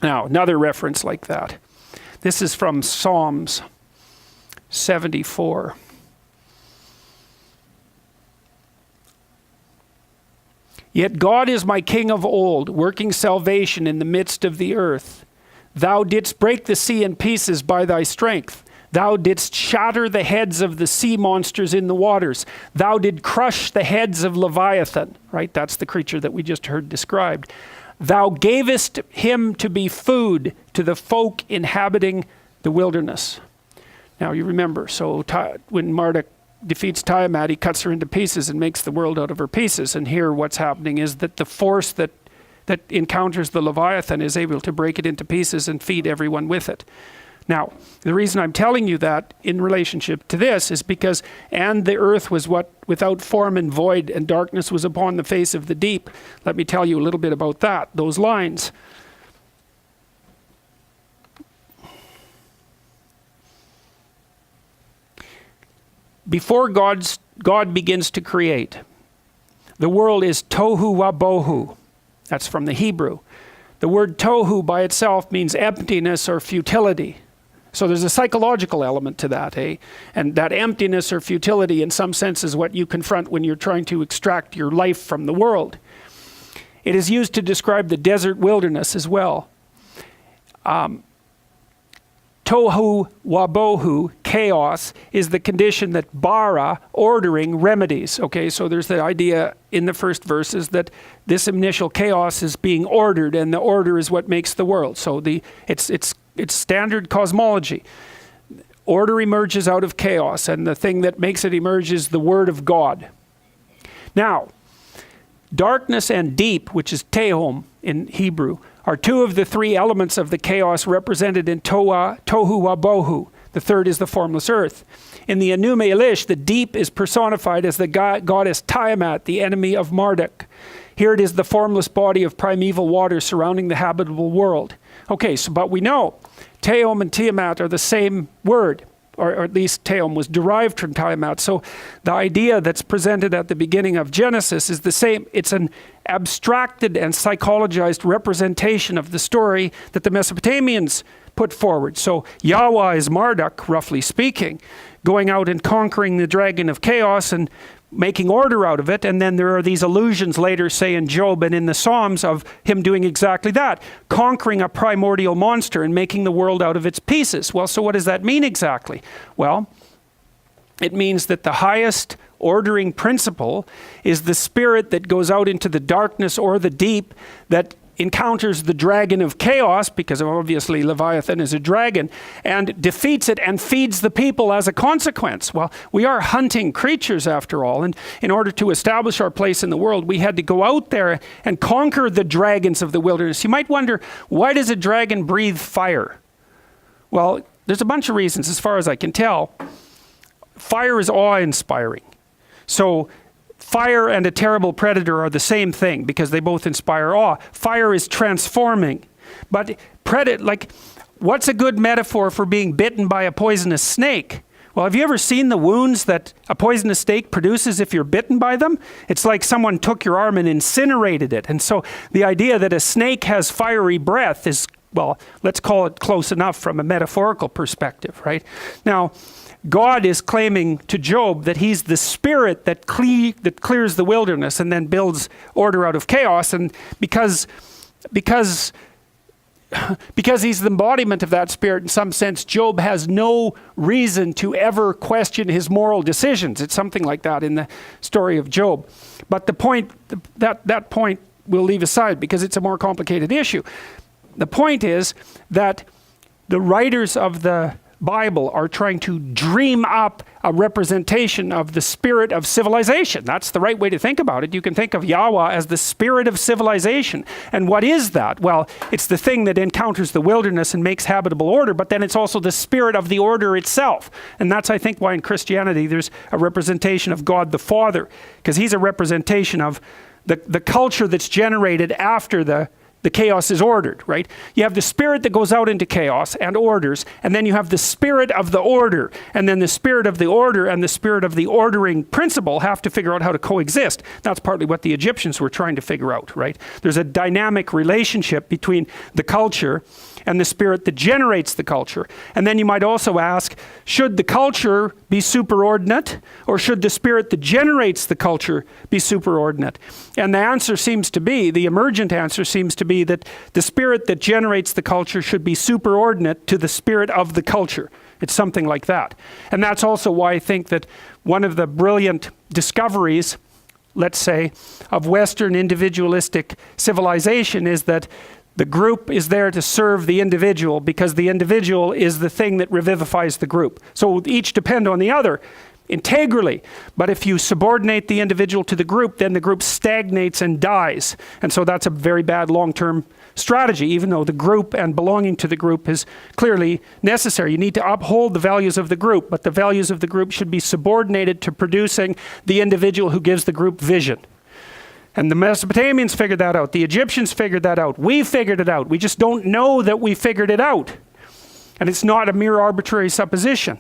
Now, another reference like that. This is from Psalms 74. Yet God is my king of old, working salvation in the midst of the earth. Thou didst break the sea in pieces by thy strength. Thou didst shatter the heads of the sea monsters in the waters. Thou did crush the heads of Leviathan, right? That's the creature that we just heard described. Thou gavest him to be food to the folk inhabiting the wilderness. Now you remember, so when Marduk defeats Tiamat, he cuts her into pieces and makes the world out of her pieces. And here what's happening is that the force that encounters the Leviathan is able to break it into pieces and feed everyone with it. Now, the reason I'm telling you that in relationship to this is because, and the earth was what without form and void, and darkness was upon the face of the deep. Let me tell you a little bit about that, those lines. Before God begins to create, the world is tohu wabohu. That's from the Hebrew. The word tohu by itself means emptiness or futility. So there's a psychological element to that, eh? And that emptiness or futility in some sense is what you confront when you're trying to extract your life from the world. It is used to describe the desert wilderness as well. Tohu wabohu, chaos, is the condition that bara, ordering, remedies. Okay, so there's the idea in the first verses that this initial chaos is being ordered, and the order is what makes the world. So it's standard cosmology. Order emerges out of chaos, and the thing that makes it emerge is the word of God. Now, darkness and deep, which is tehom in Hebrew, are two of the three elements of the chaos represented in tohu wabohu. The third is the formless earth. In the Enuma Elish, the deep is personified as the goddess Tiamat, the enemy of Marduk. Here it is the formless body of primeval water surrounding the habitable world. Okay, so but we know Tehom and Tiamat are the same word, or at least Tehom was derived from Tiamat. So the idea that's presented at the beginning of Genesis is the same. It's an abstracted and psychologized representation of the story that the Mesopotamians put forward. So Yahweh is Marduk, roughly speaking, going out and conquering the dragon of chaos and making order out of it. And then there are these allusions later, say in Job and in the Psalms, of him doing exactly that, conquering a primordial monster and making the world out of its pieces. Well, so what does that mean exactly? Well, it means that the highest ordering principle is the spirit that goes out into the darkness or the deep, that encounters the dragon of chaos, because obviously Leviathan is a dragon, and defeats it and feeds the people as a consequence. Well, we are hunting creatures after all, and in order to establish our place in the world, we had to go out there and conquer the dragons of the wilderness. You might wonder, why does a dragon breathe fire? Well, there's a bunch of reasons as far as I can tell. Fire is awe-inspiring. So fire and a terrible predator are the same thing because they both inspire awe. Fire is transforming. But what's a good metaphor for being bitten by a poisonous snake? Well, have you ever seen the wounds that a poisonous snake produces if you're bitten by them? It's like someone took your arm and incinerated it. And so the idea that a snake has fiery breath is, well, let's call it close enough from a metaphorical perspective, right? Now, God is claiming to Job that he's the spirit that clears the wilderness and then builds order out of chaos. And because he's the embodiment of that spirit, in some sense, Job has no reason to ever question his moral decisions. It's something like that in the story of Job. But the point, that point we'll leave aside because it's a more complicated issue. The point is that the writers of the Bible are trying to dream up a representation of the spirit of civilization. That's the right way to think about it. You can think of Yahweh as the spirit of civilization. And what is that? Well, it's the thing that encounters the wilderness and makes habitable order, but then it's also the spirit of the order itself. And that's, I think, why in Christianity there's a representation of God the Father, because he's a representation of the culture that's generated after the the chaos is ordered, right? You have the spirit that goes out into chaos and orders, and then you have the spirit of the order, and then the spirit of the order and the spirit of the ordering principle have to figure out how to coexist. That's partly what the Egyptians were trying to figure out, right? There's a dynamic relationship between the culture and the spirit that generates the culture. And then you might also ask, should the culture be superordinate, or should the spirit that generates the culture be superordinate? And the answer seems to be, the emergent answer seems to be that the spirit that generates the culture should be superordinate to the spirit of the culture. It's something like that. And that's also why I think that one of the brilliant discoveries, let's say, of Western individualistic civilization is that the group is there to serve the individual, because the individual is the thing that revivifies the group. So each depend on the other integrally. But if you subordinate the individual to the group, then the group stagnates and dies. And so that's a very bad long-term strategy, even though the group and belonging to the group is clearly necessary. You need to uphold the values of the group, but the values of the group should be subordinated to producing the individual who gives the group vision. And the Mesopotamians figured that out. The Egyptians figured that out. We figured it out. We just don't know that we figured it out. And it's not a mere arbitrary supposition.